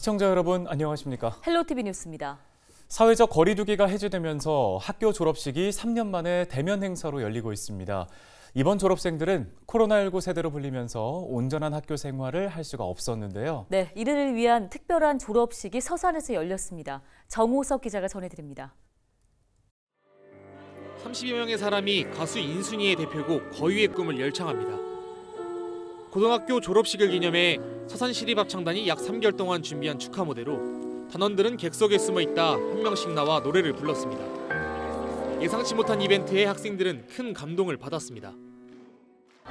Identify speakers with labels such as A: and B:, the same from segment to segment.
A: 시청자 여러분 안녕하십니까?
B: 헬로티비 뉴스입니다.
A: 사회적 거리 두기가 해제되면서 학교 졸업식이 3년 만에 대면 행사로 열리고 있습니다. 이번 졸업생들은 코로나19 세대로 불리면서 온전한 학교 생활을 할 수가 없었는데요.
B: 네, 이들을 위한 특별한 졸업식이 서산에서 열렸습니다. 정호석 기자가 전해드립니다.
C: 30여 명의 사람이 가수 인순이의 대표곡 거위의 꿈을 열창합니다. 고등학교 졸업식을 기념해 서산시립합창단이 약 3개월 동안 준비한 축하 무대로 단원들은 객석에 숨어 있다 한 명씩 나와 노래를 불렀습니다. 예상치 못한 이벤트에 학생들은 큰 감동을 받았습니다.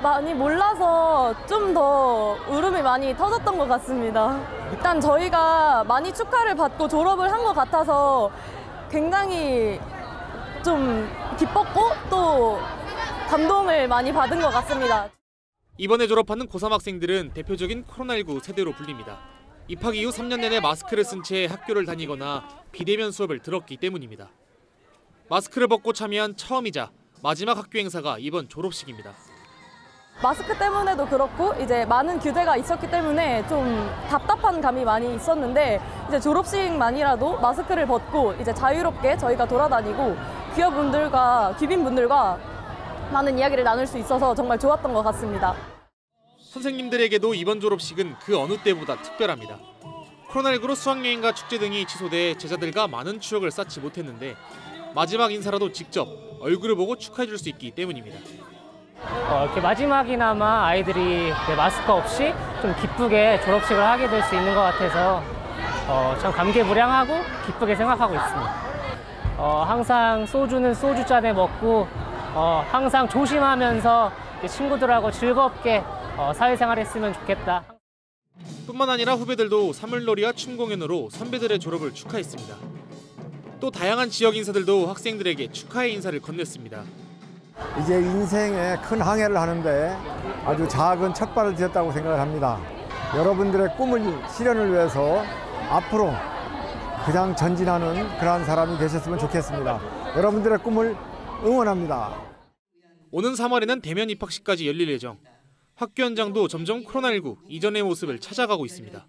D: 많이 몰라서 좀 더 울음이 많이 터졌던 것 같습니다. 일단 저희가 많이 축하를 받고 졸업을 한 것 같아서 굉장히 좀 기뻤고 또 감동을 많이 받은 것 같습니다.
C: 이번에 졸업하는 고3 학생들은 대표적인 코로나19 세대로 불립니다. 입학 이후 3년 내내 마스크를 쓴 채 학교를 다니거나 비대면 수업을 들었기 때문입니다. 마스크를 벗고 참여한 처음이자 마지막 학교 행사가 이번 졸업식입니다.
D: 마스크 때문에도 그렇고 이제 많은 규제가 있었기 때문에 좀 답답한 감이 많이 있었는데 이제 졸업식만이라도 마스크를 벗고 이제 자유롭게 저희가 돌아다니고 귀빈분들과 많은 이야기를 나눌 수 있어서 정말 좋았던 것 같습니다.
C: 선생님들에게도 이번 졸업식은 그 어느 때보다 특별합니다. 코로나19로 수학여행과 축제 등이 취소돼 제자들과 많은 추억을 쌓지 못했는데 마지막 인사라도 직접 얼굴을 보고 축하해 줄 수 있기 때문입니다.
E: 이렇게 마지막이나마 아이들이 마스크 없이 좀 기쁘게 졸업식을 하게 될 수 있는 것 같아서 참 감개무량하고 기쁘게 생각하고 있습니다. 항상 소주는 소주잔에 먹고 항상 조심하면서 친구들하고 즐겁게 사회생활했으면 좋겠다.
C: 뿐만 아니라 후배들도 사물놀이와 춤 공연으로 선배들의 졸업을 축하했습니다. 또 다양한 지역 인사들도 학생들에게 축하의 인사를 건넸습니다.
F: 이제 인생에 큰 항해를 하는데 아주 작은 첫발을 디뎠다고 생각을 합니다. 여러분들의 꿈을 실현을 위해서 앞으로 그냥 전진하는 그러한 사람이 되셨으면 좋겠습니다. 여러분들의 꿈을 응원합니다.
C: 오는 3월에는 대면 입학식까지 열릴 예정. 학교 현장도 점점 코로나19 이전의 모습을 찾아가고 있습니다.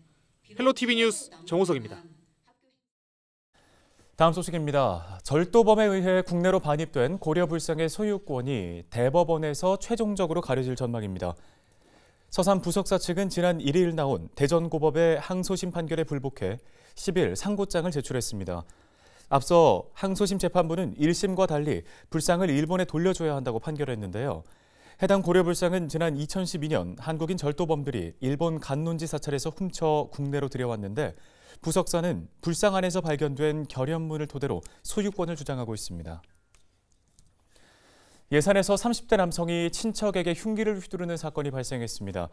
C: 헬로티비 뉴스 정호석입니다.
A: 다음 소식입니다. 절도범에 의해 국내로 반입된 고려불상의 소유권이 대법원에서 최종적으로 가려질 전망입니다. 서산 부석사 측은 지난 1일 나온 대전고법의 항소심 판결에 불복해 10일 상고장을 제출했습니다. 앞서 항소심 재판부는 1심과 달리 불상을 일본에 돌려줘야 한다고 판결했는데요. 해당 고려불상은 지난 2012년 한국인 절도범들이 일본 간논지 사찰에서 훔쳐 국내로 들여왔는데 부석사는 불상 안에서 발견된 결연문을 토대로 소유권을 주장하고 있습니다. 예산에서 30대 남성이 친척에게 흉기를 휘두르는 사건이 발생했습니다.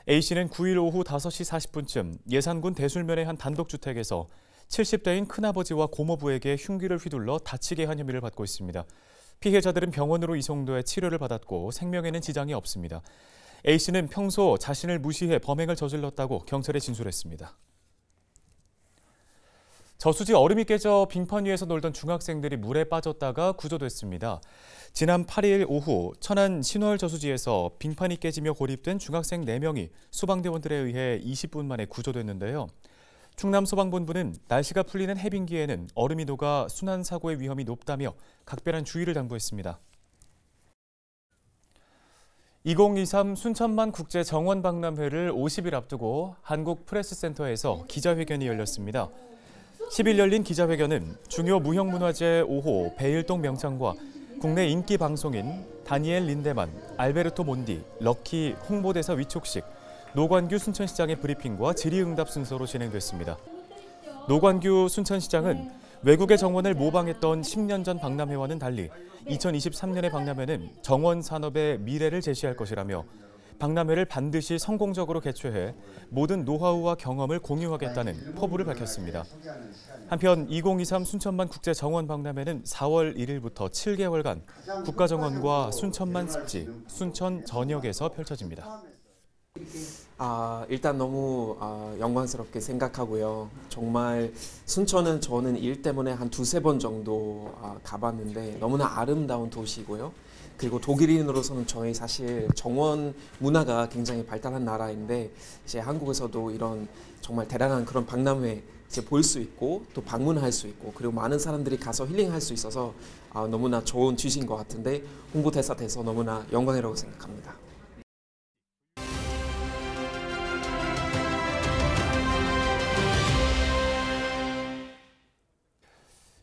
A: A씨는 9일 오후 5시 40분쯤 예산군 대술면의 한 단독주택에서 70대인 큰아버지와 고모부에게 흉기를 휘둘러 다치게 한 혐의를 받고 있습니다. 피해자들은 병원으로 이송돼 치료를 받았고 생명에는 지장이 없습니다. A씨는 평소 자신을 무시해 범행을 저질렀다고 경찰에 진술했습니다. 저수지 얼음이 깨져 빙판 위에서 놀던 중학생들이 물에 빠졌다가 구조됐습니다. 지난 8일 오후 천안 신월 저수지에서 빙판이 깨지며 고립된 중학생 4명이 소방대원들에 의해 20분 만에 구조됐는데요. 충남소방본부는 날씨가 풀리는 해빙기에는 얼음이 녹아 순환사고의 위험이 높다며 각별한 주의를 당부했습니다. 2023 순천만 국제 정원 박람회를 50일 앞두고 한국프레스센터에서 기자회견이 열렸습니다. 10일 열린 기자회견은 중요 무형문화재 5호 베일동 명창과 국내 인기 방송인 다니엘 린데만, 알베르토 몬디, 럭키 홍보대사 위촉식, 노관규 순천시장의 브리핑과 질의응답 순서로 진행됐습니다. 노관규 순천시장은 외국의 정원을 모방했던 10년 전 박람회와는 달리 2023년의 박람회는 정원 산업의 미래를 제시할 것이라며 박람회를 반드시 성공적으로 개최해 모든 노하우와 경험을 공유하겠다는 포부를 밝혔습니다. 한편 2023 순천만 국제정원 박람회는 4월 1일부터 7개월간 국가정원과 순천만 습지, 순천 전역에서 펼쳐집니다.
G: 일단 너무 영광스럽게 생각하고요. 정말 순천은 저는 일 때문에 한 두세 번 정도 가봤는데 너무나 아름다운 도시고요. 그리고 독일인으로서는 저희 사실 정원 문화가 굉장히 발달한 나라인데 이제 한국에서도 이런 정말 대단한 그런 박람회 이제 볼 수 있고 또 방문할 수 있고 그리고 많은 사람들이 가서 힐링할 수 있어서 너무나 좋은 취지인 것 같은데 홍보대사 돼서 너무나 영광이라고 생각합니다.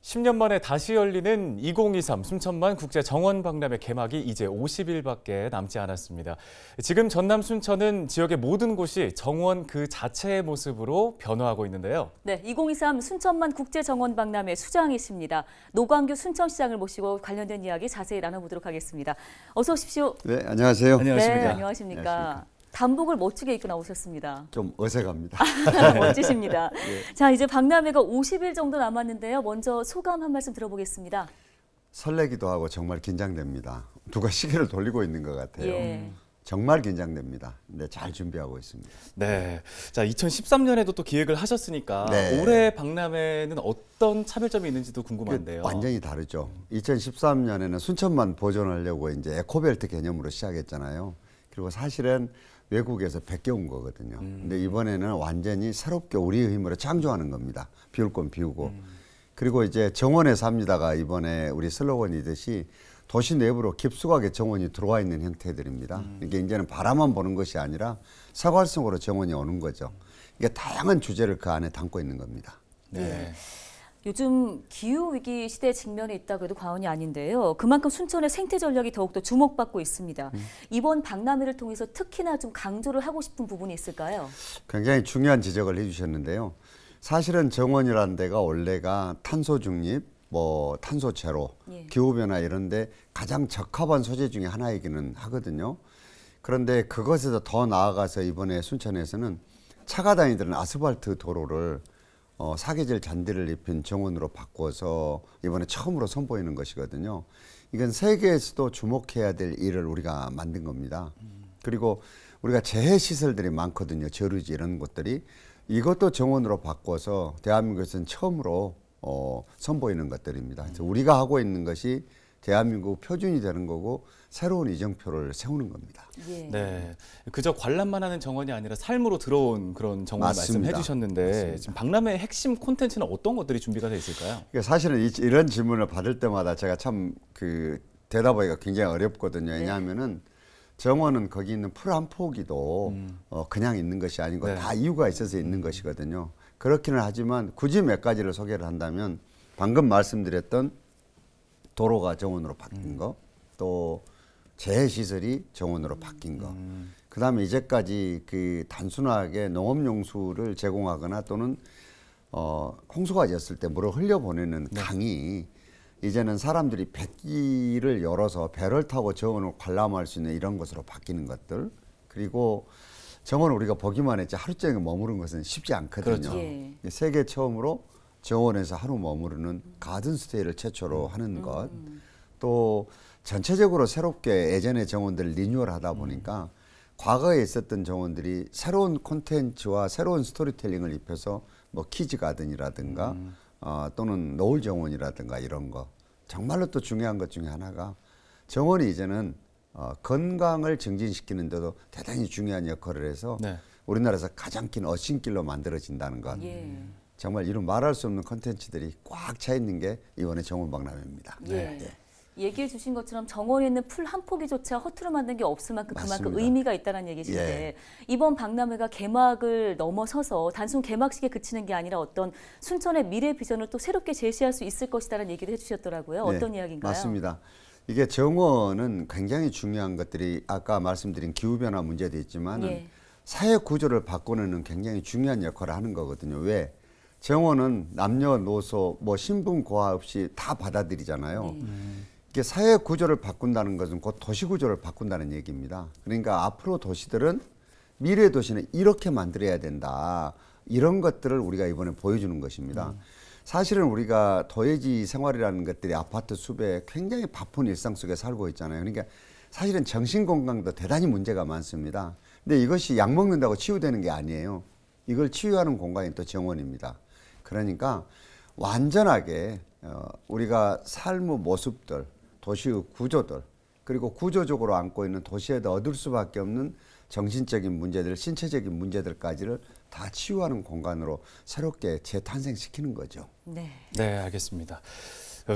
A: 10년 만에 다시 열리는 2023 순천만 국제 정원 박람회 개막이 이제 50일밖에 남지 않았습니다. 지금 전남 순천은 지역의 모든 곳이 정원 그 자체의 모습으로 변화하고 있는데요.
B: 네, 2023 순천만 국제 정원 박람회 수장이십니다. 노광규 순천시장을 모시고 관련된 이야기 자세히 나눠보도록 하겠습니다. 어서 오십시오.
H: 네, 안녕하세요.
B: 네, 안녕하십니까. 단복을 멋지게 입고 나오셨습니다.
H: 좀 어색합니다.
B: 멋지십니다.
H: 네.
B: 자, 이제 박람회가 50일 정도 남았는데요. 먼저 소감 한 말씀 들어보겠습니다.
H: 설레기도 하고 정말 긴장됩니다. 누가 시계를 돌리고 있는 것 같아요.
B: 예.
H: 정말 긴장됩니다. 근데 잘 준비하고 있습니다.
A: 네, 자 2013년에도 또 기획을 하셨으니까
H: 네.
A: 올해 박람회는 어떤 차별점이 있는지도 궁금한데요.
H: 완전히 다르죠. 2013년에는 순천만 보존하려고 이제 에코벨트 개념으로 시작했잖아요. 그리고 사실은 외국에서 베껴온 거거든요. 근데 이번에는 완전히 새롭게 우리의 힘으로 창조하는 겁니다. 비울 건 비우고. 그리고 이제 정원에 삽니다가 이번에 우리 슬로건이듯이 도시 내부로 깊숙하게 정원이 들어와 있는 형태들입니다. 이게 이제는 바라만 보는 것이 아니라 사활성으로 정원이 오는 거죠. 이게 다양한 주제를 그 안에 담고 있는 겁니다.
A: 네.
B: 요즘 기후위기 시대에 직면해 있다고 해도 과언이 아닌데요. 그만큼 순천의 생태 전략이 더욱더 주목받고 있습니다. 이번 박람회를 통해서 특히나 좀 강조를 하고 싶은 부분이 있을까요?
H: 굉장히 중요한 지적을 해주셨는데요. 사실은 정원이라는 데가 원래가 탄소 중립, 뭐 탄소 제로,
B: 예.
H: 기후변화 이런 데 가장 적합한 소재 중에 하나이기는 하거든요. 그런데 그것에서 더 나아가서 이번에 순천에서는 차가 다니던 아스팔트 도로를 사계절 잔디를 입힌 정원으로 바꿔서 이번에 처음으로 선보이는 것이거든요. 이건 세계에서도 주목해야 될 일을 우리가 만든 겁니다. 그리고 우리가 재해 시설들이 많거든요. 저루지 이런 것들이. 이것도 정원으로 바꿔서 대한민국에서는 처음으로 선보이는 것들입니다. 그래서 우리가 하고 있는 것이 대한민국 표준이 되는 거고 새로운 이정표를 세우는 겁니다.
B: 예.
A: 네, 그저 관람만 하는 정원이 아니라 삶으로 들어온 그런 정원
H: 맞습니다.
A: 말씀해 주셨는데
H: 맞습니다.
A: 지금 박람회의 핵심 콘텐츠는 어떤 것들이 준비가 되어 있을까요?
H: 그러니까 사실은 이런 질문을 받을 때마다 제가 참 대답하기가 굉장히 어렵거든요. 왜냐하면은 정원은 거기 있는 풀 한 포기도 그냥 있는 것이 아니고
A: 네.
H: 다 이유가 있어서 있는 것이거든요. 그렇기는 하지만 굳이 몇 가지를 소개를 한다면 방금 말씀드렸던 도로가 정원으로 바뀐 거, 또 재해시설이 정원으로 바뀐 거, 그 다음에 이제까지 단순하게 농업용수를 제공하거나 또는 홍수가 졌을 때 물을 흘려보내는 강이 이제는 사람들이 뱃길을 열어서 배를 타고 정원을 관람할 수 있는 이런 것으로 바뀌는 것들. 그리고 정원을 우리가 보기만 했지 하루 종일 머무른 것은 쉽지 않거든요.
A: 그렇죠.
B: 예.
H: 세계 처음으로 정원에서 하루 머무르는 가든스테이를 최초로 하는 것. 또 전체적으로 새롭게 예전의 정원들을 리뉴얼하다 보니까 과거에 있었던 정원들이 새로운 콘텐츠와 새로운 스토리텔링을 입혀서 뭐 키즈 가든이라든가 또는 노을 정원이라든가 이런 거. 정말로 또 중요한 것 중에 하나가 정원이 이제는 건강을 증진시키는 데도 대단히 중요한 역할을 해서
A: 네.
H: 우리나라에서 가장 긴 어신길로 만들어진다는 것.
B: 예.
H: 정말 이런 말할 수 없는 콘텐츠들이 꽉 차 있는 게 이번에 정원 박람회입니다.
B: 예.
H: 예.
B: 얘기해 주신 것처럼 정원에 있는 풀 한 포기조차 허투루 만든 게 없을 만큼 그만큼
H: 맞습니다.
B: 의미가 있다는 얘기신데 이번 박람회가 개막을 넘어서서 단순 개막식에 그치는 게 아니라 어떤 순천의 미래 비전을 또 새롭게 제시할 수 있을 것이라는 얘기를 해주셨더라고요. 어떤 이야기인가요?
H: 맞습니다. 이게 정원은 굉장히 중요한 것들이 아까 말씀드린 기후변화 문제도 있지만
B: 예.
H: 사회 구조를 바꾸는 굉장히 중요한 역할을 하는 거거든요. 왜? 정원은 남녀노소 뭐 신분 고하 없이 다 받아들이잖아요. 이게 사회 구조를 바꾼다는 것은 곧 도시 구조를 바꾼다는 얘기입니다. 그러니까 앞으로 도시들은 미래 도시는 이렇게 만들어야 된다. 이런 것들을 우리가 이번에 보여주는 것입니다. 사실은 우리가 도예지 생활이라는 것들이 아파트 숲에 굉장히 바쁜 일상 속에 살고 있잖아요. 그러니까 사실은 정신 건강도 대단히 문제가 많습니다. 근데 이것이 약 먹는다고 치유되는 게 아니에요. 이걸 치유하는 공간이 또 정원입니다. 그러니까 완전하게 우리가 삶의 모습들, 도시의 구조들, 그리고 구조적으로 안고 있는 도시에도 얻을 수밖에 없는 정신적인 문제들, 신체적인 문제들까지를 다 치유하는 공간으로 새롭게 재탄생시키는 거죠.
B: 네.
A: 네, 알겠습니다.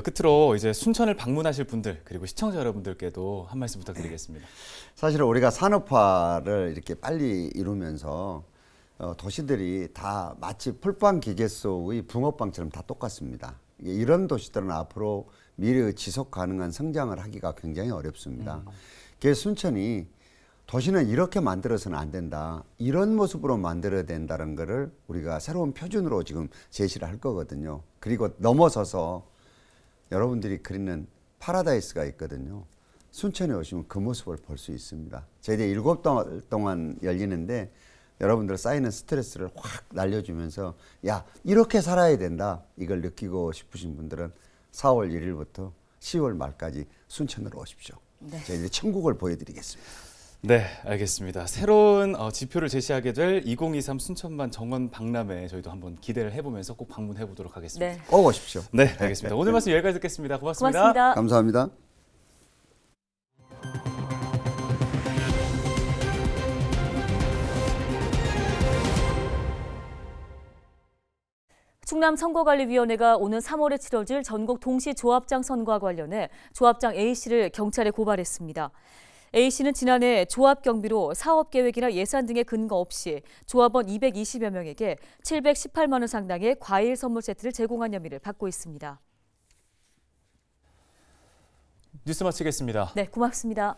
A: 끝으로 이제 순천을 방문하실 분들 그리고 시청자 여러분들께도 한 말씀 부탁드리겠습니다.
H: 사실은 우리가 산업화를 이렇게 빨리 이루면서 도시들이 다 마치 풀빵 기계소의 붕어빵처럼 다 똑같습니다. 이런 도시들은 앞으로 미래의 지속 가능한 성장을 하기가 굉장히 어렵습니다. 그래서 순천이 도시는 이렇게 만들어서는 안 된다. 이런 모습으로 만들어야 된다는 것을 우리가 새로운 표준으로 지금 제시를 할 거거든요. 그리고 넘어서서 여러분들이 그리는 파라다이스가 있거든요. 순천에 오시면 그 모습을 볼 수 있습니다. 저희들이 7달 동안 열리는데 여러분들 쌓이는 스트레스를 확 날려주면서 야, 이렇게 살아야 된다. 이걸 느끼고 싶으신 분들은 4월 1일부터 10월 말까지 순천으로 오십시오.
B: 네.
H: 저희들이 천국을 보여드리겠습니다.
A: 네, 알겠습니다. 새로운 지표를 제시하게 될 2023 순천만 정원 박람회 저희도 한번 기대를 해보면서 꼭 방문해 보도록 하겠습니다.
B: 네.
H: 꼭 오십시오.
A: 네, 알겠습니다. 오늘 말씀 여기까지 듣겠습니다. 고맙습니다.
B: 고맙습니다.
H: 감사합니다.
B: 충남선거관리위원회가 오는 3월에 치러질 전국 동시조합장 선거와 관련해 조합장 A씨를 경찰에 고발했습니다. A씨는 지난해 조합 경비로 사업 계획이나 예산 등의 근거 없이 조합원 220여 명에게 718만 원 상당의 과일 선물 세트를 제공한 혐의를 받고 있습니다.
A: 뉴스 마치겠습니다.
B: 네, 고맙습니다.